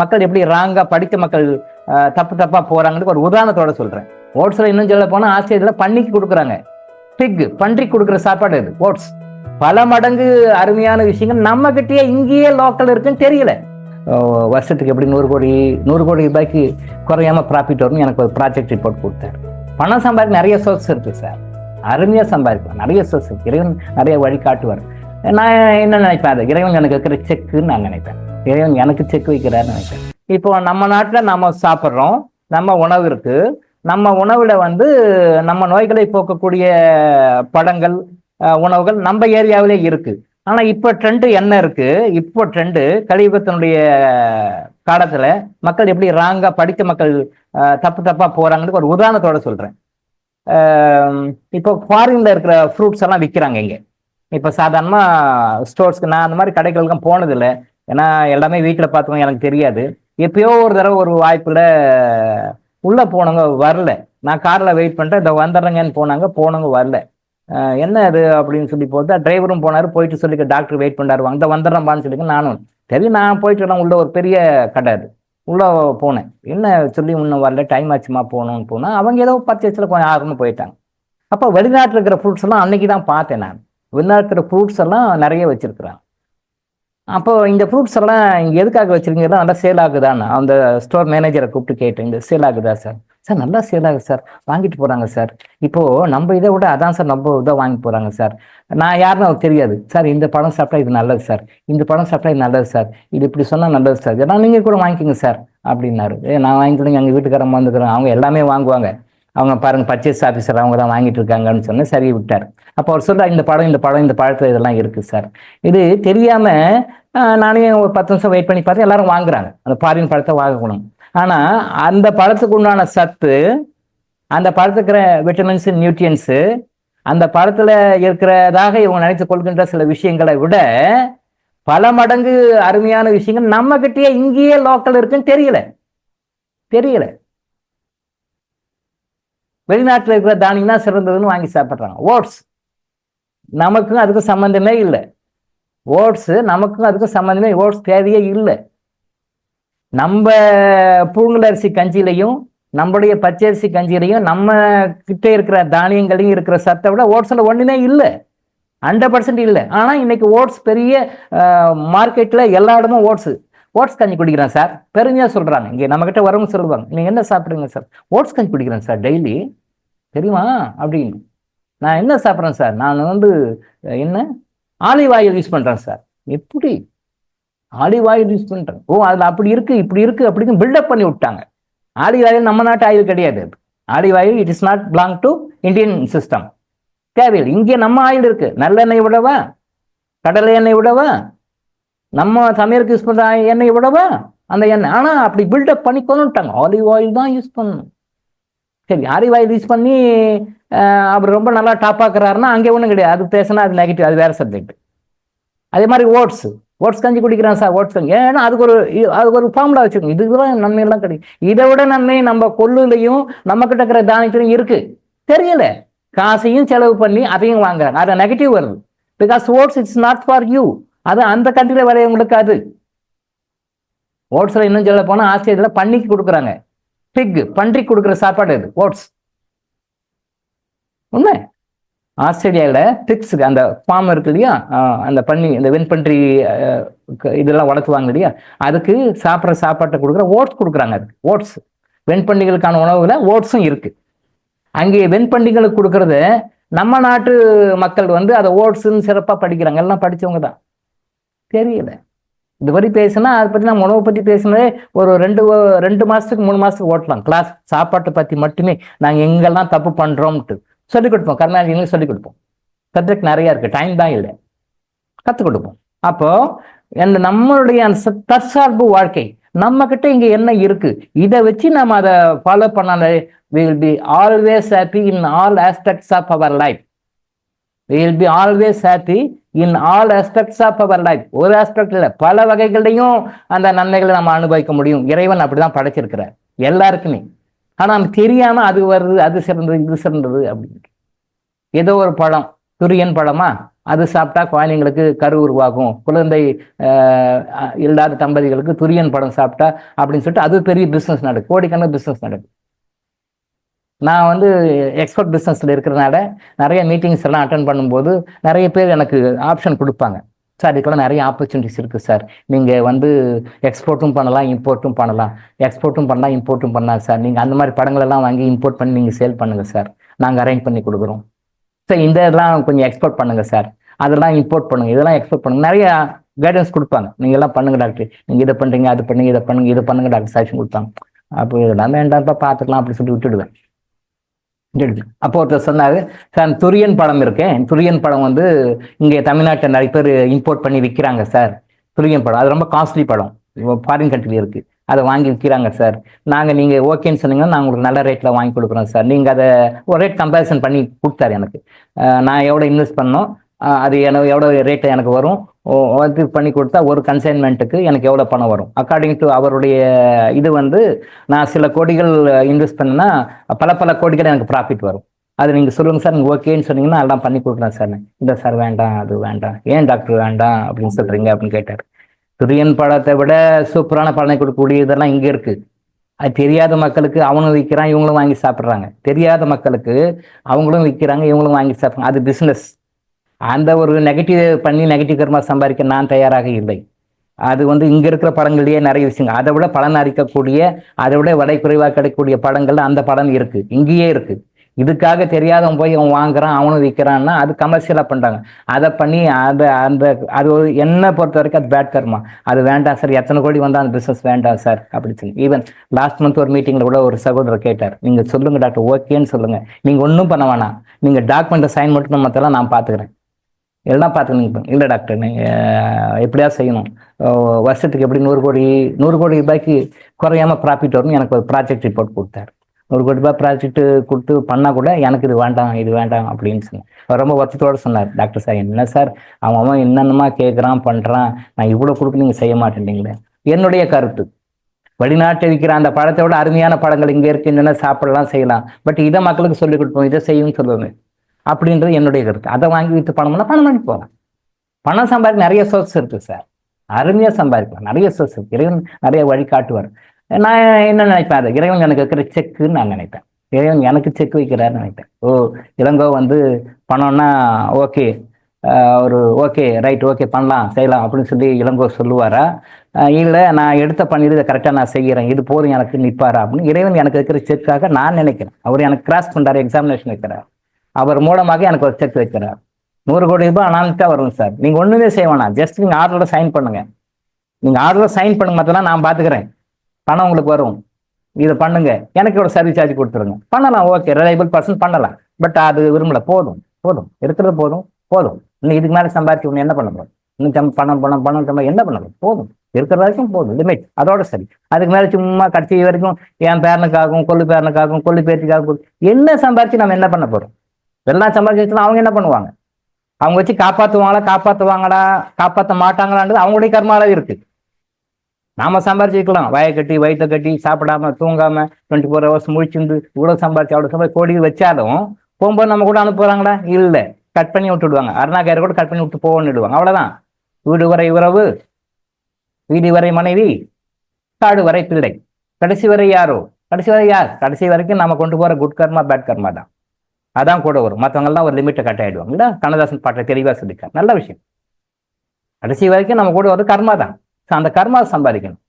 மக்கள் எப்படி ராங்கா படித்த மக்கள் தப்பா போறாங்கன்னு ஒரு உதாரணத்தோட சொல்றேன். ஓட்ஸ்ல இன்னும் சொல்ல போனா ஆஸ்திரேலியால பன்னிக்கு கொடுக்குறாங்க. பன்றி கொடுக்குற சாப்பாடு இது ஓட்ஸ். பல மடங்கு அருமையான விஷயங்கள் நம்ம கிட்டயே இங்கேயே லோக்கல் இருக்குன்னு தெரியல. வருஷத்துக்கு எப்படி 100 கோடி ரூபாய்க்கு குறையாம ப்ராஃபிட் வரும்னு எனக்கு ஒரு ப்ராஜெக்ட் ரிப்போர்ட் கொடுத்தாரு. பணம் சம்பாதிக்க நிறைய சோர்ஸ் இருக்கு சார், அருமையா சம்பாதிக்கலாம், நிறைய சோர்ஸ் இருக்கு. இறைவன் நிறைய வழி காட்டுவார். நான் என்ன நினைப்பேன், அது இறைவன் எனக்கு இருக்கிற செக்குன்னு நான் நினைப்பேன். இறைவன் எனக்கு செக் வைக்கிறாருன்னு நினைப்பேன். இப்போ நம்ம நாட்டில் நம்ம சாப்பிட்றோம், நம்ம உணவு இருக்கு. நம்ம உணவுல நம்ம நோய்களை போக்கக்கூடிய பழங்கள், உணவுகள் நம்ம ஏரியாவிலே இருக்கு. ஆனா இப்ப ட்ரெண்டு என்ன இருக்கு, இப்போ ட்ரெண்டு கலியுகத்தினுடைய காலத்துல மக்கள் எப்படி ராங்கா படித்த மக்கள் தப்பா போறாங்கன்னு ஒரு உதாரணத்தோட சொல்றேன். இப்போ ஃபாரின்ல இருக்கிற ஃப்ரூட்ஸ் எல்லாம் விற்கிறாங்க இங்க. இப்ப சாதாரணமா ஸ்டோர்ஸ்க்கு நான் அந்த மாதிரி கடைகளுக்கும் போனது இல்லை, ஏன்னா எல்லாமே வீட்டில் பார்த்துக்கோங்க, எனக்கு தெரியாது. எப்பயோ ஒரு தடவை ஒரு வாய்ப்புல உள்ள போனவங்க வரல, நான் கார்ல வெயிட் பண்ணிட்டேன், இதை வந்துடுறேங்கன்னு போனவங்க வரல. என்ன அது அப்படின்னு சொல்லி போதா டிரைவரும் போனாரு, போயிட்டு சொல்லி டாக்டர் வெயிட் பண்ணாரு, அங்கே வந்துடுறப்பான்னு சொல்லி நானும் சரி நான் போயிட்டு உள்ள ஒரு பெரிய கடை, அது உள்ள போனேன். என்ன சொல்லி இன்னும் வரல, டைம் ஆச்சுமா போகணும்னு போனா அவங்க ஏதோ பர்ச்சேஸ்ல கொஞ்சம் ஆர்வம்னு போயிட்டாங்க. அப்போ வெளிநாட்டில் இருக்கிற ஃப்ரூட்ஸ் எல்லாம் அன்னைக்கு தான் பார்த்தேன் நான். வெளிநாட்டில் இருக்கிற ஃப்ரூட்ஸ் எல்லாம் நிறைய வச்சிருக்கிறாங்க. அப்போ இந்த ஃப்ரூட்ஸ் எல்லாம் இங்கே எதுக்காக வச்சிருக்கீங்க, நல்லா சேல் ஆகுதான்னு அந்த ஸ்டோர் மேனேஜரை கூப்பிட்டு கேட்டேன். இந்த சேல் ஆகுதா சார்? சார் நல்லா சேல் ஆகுது சார், வாங்கிட்டு போறாங்க சார். இப்போ நம்ம இதை விட அதான் சார் நம்ம இதை வாங்கி போறாங்க சார். நான் யாருன்னு அவருக்கு தெரியாது சார். இந்த பழம் சாப்பிட்டா இது நல்லது சார், இந்த பழம் சாப்பிட்டா இது நல்லது சார், இது இப்படி சொன்னா நல்லது சார், ஏன்னா நீங்க கூட வாங்கிக்கோங்க சார் அப்படின்னாரு. நான் வாங்கிக்கொடுங்க, எங்க வீட்டுக்காரம்மா வந்துக்கிறோம், அவங்க எல்லாமே வாங்குவாங்க, அவங்க பாருங்க பர்ச்சேஸ் ஆஃபீஸர் அவங்க தான் வாங்கிட்டு இருக்காங்கன்னு சொன்னேன். சரி விட்டார். அப்போ அவர் சொல்ல இந்த பழத்துல இதெல்லாம் இருக்கு சார். இது தெரியாம நானே ஒரு 10 நிமிஷம் வெயிட் பண்ணி பார்த்தா எல்லாரும் வாங்குறாங்க, அந்த ஃபாரின் பழத்தை வாங்கணும். ஆனா அந்த பழத்துக்கு உண்டான சத்து, அந்த பழத்துக்கு இருக்கிற விட்டமின்ஸ், நியூட்ரியன்ஸ், அந்த பழத்துல இருக்கிறதாக இவங்க நினைத்துக் கொள்கின்ற சில விஷயங்களை விட பல மடங்கு அருமையான விஷயங்கள் நம்ம கிட்டயே இங்கேயே லோக்கல் இருக்குன்னு தெரியல. வெளிநாட்டில் இருக்கிற தானியம் தான் சிறந்ததுன்னு வாங்கி சாப்பிட்றாங்க. ஓட்ஸ் நமக்கும் அதுக்கும் சம்பந்தமே இல்லை. ஓட்ஸ் தேவையே இல்லை. நம்ம புழுங்கலரிசி கஞ்சியிலையும் நம்முடைய பச்சரிசி கஞ்சியிலையும் நம்ம கிட்ட இருக்கிற தானியங்களையும் இருக்கிற சத்தை விட ஓட்ஸ்ல ஒண்ணுமே இல்லை, 100% இல்லை. ஆனா இன்னைக்கு ஓட்ஸ் பெரிய மார்க்கெட்ல எல்லா இடமும் ஓட்ஸ் கஞ்சி குடிக்கிறேன் சார் பெருமையா சொல்றாங்க. இங்க நம்ம கிட்ட வரவங்க சொல்லுவாங்க, நீங்க என்ன சாப்பிடுறீங்க சார்? ஓட்ஸ் கஞ்சி குடிக்கிறேன் சார் டெய்லி, தெரியுமா அப்படின்னு. நான் என்ன சாப்பிட்றேன் சார்? நான் என்ன ஆலிவ் ஆயில் யூஸ் பண்றேன் சார். எப்படி ஆலிவ் ஆயில் யூஸ் பண்றேன்? ஓ அதுல அப்படி இருக்கு இப்படி இருக்கு அப்படின்னு பில்டப் பண்ணி விட்டாங்க. ஆலிவ் ஆயில் நம்ம நாட்டு ஆயில் கிடையாது. Olive oil it is not belong to Indian system. தேவையில்லை. இங்கே நம்ம ஆயில் இருக்கு, நல்லெண்ணெய் விடவா, கடலை எண்ணெய் விடவா, நம்ம சமையலுக்கு யூஸ் பண்ற எண்ணெய் விடவா அந்த எண்ணெய். ஆனா அப்படி பில்டப் பண்ணி கொண்டுட்டாங்க, ஆலிவ் ஆயில் தான் யூஸ் பண்ணணும். சரி, ஆலிவ் ஆயில் யூஸ் பண்ணி அவர் ரொம்ப நல்லா டாப் ஆக்குறாருன்னா அங்கே ஒன்றும் கிடையாது, அது பேசினா அது நெகட்டிவ், அது வேற சப்ஜெக்ட். அதே மாதிரி ஓட்ஸ் கஞ்சி குடிக்கிறான் சார், ஓட்ஸ் கஞ்சி. ஏன்னா அதுக்கு ஒரு ஃபார்முலா வச்சுக்கோங்க, இதுதான் நன்மை எல்லாம் கிடைக்கும். இதை விட நன்மை நம்ம கொள்ளுலையும் நம்ம கிட்ட இருக்கிற தானியத்திலையும் இருக்கு, தெரியல. காசையும் செலவு பண்ணி அதையும் வாங்குறாங்க, அது நெகட்டிவ் வருது. Because oats it's not for you, அது அந்த கண்ட்ரில வரையவங்களுக்கு. அது ஓட்ஸ்ல இன்னும் சொல்ல போனா ஆஸ்திரேலியால பன்னிக்கு கொடுக்குறாங்க. பன்றி கொடுக்குற சாப்பாடு இது ஓட்ஸ். உண்மை. ஆஸ்திரேலியாவில் பிக்ஸுக்கு அந்த ஃபார்ம் இருக்கு இல்லையா, அந்த பன்னி, இந்த வெண்பன்றி இதெல்லாம் வளர்த்துவாங்க இல்லையா, அதுக்கு சாப்பிட்ற சாப்பாட்டை கொடுக்குற ஓட்ஸ் கொடுக்குறாங்க. அதுக்கு ஓட்ஸ், வெண்பண்டிகளுக்கான உணவுல ஓட்ஸும் இருக்கு. அங்கே வெண்பண்டிகளுக்கு கொடுக்கறத நம்ம நாட்டு மக்கள் அதை ஓட்ஸ்ன்னு சிறப்பாக படிக்கிறாங்க, எல்லாம் படித்தவங்க தான். தெரியல. இது வரை பேசினா அதை பற்றி நம்ம உணவை பற்றி பேசினதே ஒரு 2 மாதத்துக்கு 3 மாதத்துக்கு ஓட்டலாம். கிளாஸ் சாப்பாட்டை பற்றி மட்டுமே நாங்கள் எங்கெல்லாம் தப்பு பண்ணுறோம்ட்டு சொல்லிக் கொடுப்போம். கர்நாடகிலையும் சொல்லிக் கொடுப்போம். சப்ஜெக்ட் நிறைய இருக்கு, டைம் தான் இல்லை, கற்றுக் கொடுப்போம். அப்போ நம்மளுடைய அந்த தற்சார்பு வாழ்க்கை நம்ம கிட்ட இங்க என்ன இருக்கு, இதை வச்சு நம்ம அதை ஃபாலோ பண்ணாலே we will be always happy in all aspects of our life. We will be always happy in all aspects of our life. ஒரு ஆஸ்பெக்ட் இல்லை, பல வகைகளையும் அந்த நன்மைகளை நம்ம அனுபவிக்க முடியும். இறைவன் அப்படிதான் படைச்சிருக்கிறார் எல்லாருக்குமே. ஆனா நமக்கு தெரியாம அது வருது, அது சிறந்தது, இது சிறந்தது அப்படின்னு. ஏதோ ஒரு பழம், துரியன் பழமா, அது சாப்பிட்டா குழந்தைங்களுக்கு கரு உருவாகும், குழந்தை இல்லாத தம்பதிகளுக்கு துரியன் பழம் சாப்பிட்டா அப்படின்னு சொல்லிட்டு அது பெரிய பிஸ்னஸ் நடக்குது, கோடிக்கணக்கான பிஸ்னஸ் நடக்குது. நான் வந்து எக்ஸ்போர்ட் பிஸ்னஸில் இருக்கிறனால நிறைய மீட்டிங்ஸ் எல்லாம் அட்டன் பண்ணும்போது நிறைய பேர் எனக்கு ஆப்ஷன் கொடுப்பாங்க. சார் இதுக்கெல்லாம் நிறைய ஆப்பர்ச்சுனிட்டிஸ் இருக்குது சார், நீங்கள் வந்து எக்ஸ்போர்ட்டும் பண்ணலாம் இம்போர்ட்டும் பண்ணலாம், எக்ஸ்போர்ட்டும் பண்ணலாம் இம்போர்ட்டும் பண்ணலாம் சார், நீங்கள் அந்த மாதிரி படங்களெல்லாம் வாங்கி இம்போர்ட் பண்ணி நீங்கள் சேல் பண்ணுங்கள் சார், நாங்கள் அரேஞ்ச் பண்ணி கொடுக்குறோம் சார், இந்த இதெல்லாம் கொஞ்சம் எக்ஸ்போர்ட் பண்ணுங்கள் சார், அதெல்லாம் இம்போர்ட் பண்ணுங்கள், இதெல்லாம் எக்ஸ்போர்ட் பண்ணுங்கள், நிறைய கைடன்ஸ் கொடுப்பாங்க. நீங்கள் எல்லாம் பண்ணுங்கள் டாக்டர், நீங்கள் இதை பண்ணுறீங்க அது பண்ணுங்க இதை பண்ணுங்க இதை பண்ணுங்க டாக்டர் சஜஷன் கொடுப்பாங்க. அப்போ இதெல்லாம் வேண்டாம்ப்பா பார்த்துக்கலாம் அப்படின்னு சொல்லி விட்டுடுவேன். அப்போ ஒருத்தர் சொன்னாரு, சார் துரியன் பழம் இருக்கேன், துரியன் பழம் வந்து இங்கே தமிழ்நாட்டில் நிறைய பேர் இம்போர்ட் பண்ணி விற்கிறாங்க சார், துரியன் பழம் அது ரொம்ப காஸ்ட்லி பழம், ஃபாரின் கண்ட்ரி இருக்கு, அதை வாங்கி விற்கிறாங்க சார், நீங்கள் ஓகேன்னு சொன்னீங்கன்னா நான் உங்களுக்கு நல்ல ரேட்டில் வாங்கி கொடுக்குறோம் சார், நீங்கள் அதை ஒரு ரேட் கம்பேரிசன் பண்ணி கொடுத்தாரு எனக்கு, நான் எவ்வளோ இன்வெஸ்ட் பண்ணோம் அது எனக்கு எவ்வளோ ரேட்டு எனக்கு வரும் இது பண்ணி கொடுத்தா ஒரு கன்சைன்மெண்ட்டுக்கு எனக்கு எவ்வளோ பணம் வரும் அக்கார்டிங் டு அவருடைய இது வந்து நான் சில கோடிகள் இன்வெஸ்ட் பண்ணேன்னா பல கோடிகள் எனக்கு ப்ராஃபிட் வரும். அது நீங்கள் சொல்லுங்கள் சார், நீங்கள் ஓகேன்னு சொன்னீங்கன்னா அதெல்லாம் பண்ணி கொடுக்குறேன் சார். இல்லை சார் வேண்டாம் அது வேண்டாம், ஏன் டாக்டர் வேண்டாம் அப்படின்னு சொல்கிறீங்க அப்படின்னு கேட்டார். துரியன் பழத்தை விட சூப்பரான பலனை கொடுக்கக்கூடிய இதெல்லாம் இங்கே இருக்குது. அது தெரியாத மக்களுக்கு அவனும் விற்கிறான் இவங்களும் வாங்கி சாப்பிட்றாங்க, தெரியாத மக்களுக்கு அவங்களும் விற்கிறாங்க இவங்களும் வாங்கி சாப்பிட்றாங்க, அது பிஸ்னஸ். அந்த ஒரு நெகட்டிவ் பண்ணி நெகட்டிவ் கர்மா சம்பாதிக்க நான் தயாராக இல்லை. அது வந்து இங்க இருக்கிற படங்கள்லயே நிறைய விஷயங்கள், அதை விட பலன் அளிக்கக்கூடிய அதை விட விலை குறைவாக கிடைக்கக்கூடிய படங்கள் அந்த படம் இருக்கு, இங்கேயே இருக்கு. இதுக்காக தெரியாதவன் போய் அவன் வாங்குறான் அவனும் விற்கிறான்னா அது கமர்ஷியலா பண்றாங்க. அதை பண்ணி அது ஒரு என்னை பொறுத்த வரைக்கும் அது பேட் கர்மா, அது வேண்டாம் சார், எத்தனை கோடி வந்தா அந்த பிசினஸ் வேண்டாம் சார் அப்படி சொல்லி. ஈவன் லாஸ்ட் மந்த் ஒரு மீட்டிங்ல கூட ஒரு சகோதரர் கேட்டார், நீங்க சொல்லுங்க டாக்டர் ஓகேன்னு சொல்லுங்க, நீங்க ஒன்றும் பண்ண வேணாம், நீங்க டாக்குமெண்ட் சைன் மட்டும் மற்றெல்லாம் நான் பாத்துக்கிறேன், எல்லாம் பார்த்துக்கணும். இல்லை டாக்டர் நீங்கள் எப்படியா செய்யணும், வருஷத்துக்கு எப்படி 100 கோடி ரூபாய்க்கு குறையாம ப்ராஃபிட் வரும், எனக்கு ஒரு ப்ராஜெக்ட் ரிப்போர்ட் கொடுத்தாரு. 100 கோடி ரூபாய் ப்ராஜெக்ட் கொடுத்து பண்ணால் கூட எனக்கு இது வேண்டாம் அப்படின்னு சொன்னேன். ரொம்ப வருத்தத்தோடு சொன்னார், டாக்டர் சார் என்ன சார் அவன் என்னென்னமா கேட்குறான் பண்ணுறான், நான் இவ்வளோ கொடுக்க நீங்கள் செய்ய மாட்டேன்றீங்களே. என்னுடைய கருத்து, வெளிநாட்டை விற்கிற அந்த பழத்தை விட அருமையான பழங்கள் இங்கே இருக்கு, என்னென்ன சாப்பிடலாம் செய்யலாம், பட் இதை மக்களுக்கு சொல்லிக் கொடுப்போம், இதை செய்யும்னு சொல்லுவேன் அப்படின்றது என்னுடைய கருத்து. அதை வாங்கி விற்று பணம்னா பணம் பண்ணி போகலாம், பணம் சம்பாதிக்க நிறைய சோர்ஸ் இருக்கு சார், அருமையா சம்பாதிக்கலாம், நிறைய சோர்ஸ் இருக்கு, இறைவன் நிறைய வழி காட்டுவார். நான் என்ன நினைப்பேன், அதை இறைவன் எனக்கு இருக்கிற செக்குன்னு நான் நினைப்பேன், இறைவன் எனக்கு செக் வைக்கிறாருன்னு நினைப்பேன். இளங்கோ வந்து பணம்னா ஓகே ஒரு ஓகே ரைட் ஓகே பண்ணலாம் செய்யலாம் அப்படின்னு சொல்லி இளங்கோ சொல்லுவாரா, இல்லை நான் எடுத்த பண்ணிட்டு இதை கரெக்டாக நான் செய்கிறேன் இது போதும் எனக்கு நிற்பாரா அப்படின்னு இறைவன் எனக்கு இருக்கிற செக்காக நான் நினைக்கிறேன். அவர் எனக்கு கிராஸ் பண்றாரு, எக்ஸாமினேஷன் வைக்கிறார், அவர் மூலமாக எனக்கு ஒரு செக் வைக்கிறார். 100 கோடி ரூபாய் அனாலிட்டா வரும் சார், நீங்க ஒண்ணுமே செய்ய வேணாம், ஜஸ்ட் நீங்க ஆர்டர்ல சைன் பண்ணுங்க, நீங்க ஆர்டர்ல சைன் பண்ணுங்க, மற்றெல்லாம் நான் பாத்துக்கிறேன், பணம் உங்களுக்கு வரும், இதை பண்ணுங்க, எனக்கு ஒரு சர்வீஸ் சார்ஜ் கொடுத்துருங்க, பண்ணலாம் ஓகே ரிலையபிள் பர்சன் பண்ணலாம், பட் அது விரும்பல, போதும் இருக்கிறது போதும் இன்னும் இதுக்கு மேலே சம்பாதிச்சு ஒன்று என்ன பண்ண போறோம், இன்னும் பணம் என்ன பண்ண போதும் இருக்கிற வரைக்கும் போதும், லிமிட் அதோட சரி. அதுக்கு மேலே சும்மா கடைசி வரைக்கும் என் பேரனுக்காகவும் கொள்ளு பேருக்காகவும் என்ன சம்பாதிச்சு நம்ம என்ன பண்ண போறோம், எல்லாம் சம்பாதிச்சு அவங்க என்ன பண்ணுவாங்க, அவங்க வச்சு காப்பாற்றுவாங்களா காப்பாற்ற மாட்டாங்களான்றது அவங்களுடைய கர்மால இருக்கு. நாம சம்பாரிச்சுக்கலாம், வயிற்றை கட்டி சாப்பிடாம தூங்காம 24 hours முழிச்சிருந்து இவ்வளவு சம்பாரிச்சு அவ்வளவு சம்பாதிச்சு கோடி வச்சாலும் போகும்போது நம்ம கூட அனுப்புறாங்களா, இல்லை கட் பண்ணி விட்டுடுவாங்க, அருணாக்கயிறு கூட கட் பண்ணி விட்டு போகணுடுவாங்க, அவ்வளவுதான். வீடு வரை உறவு, வீடு வரை மனைவி, காடு வரை பிள்ளை, கடைசி வரை யார், கடைசி வரைக்கும் நம்ம கொண்டு போற குட் கர்மா பேட் கர்மா தான், அதான் கூட வரும். மற்றவங்கெல்லாம் ஒரு லிமிட்டை கட் ஆயிடுவாங்க. இல்லை கண்ணதாசன் பாட்டை தெளிவா சொல்லிக்கார், நல்ல விஷயம். கடைசி வரைக்கும் நம்ம கூட ஒரு கர்மா தான், அந்த கர்மா சம்பாதிக்கணும்.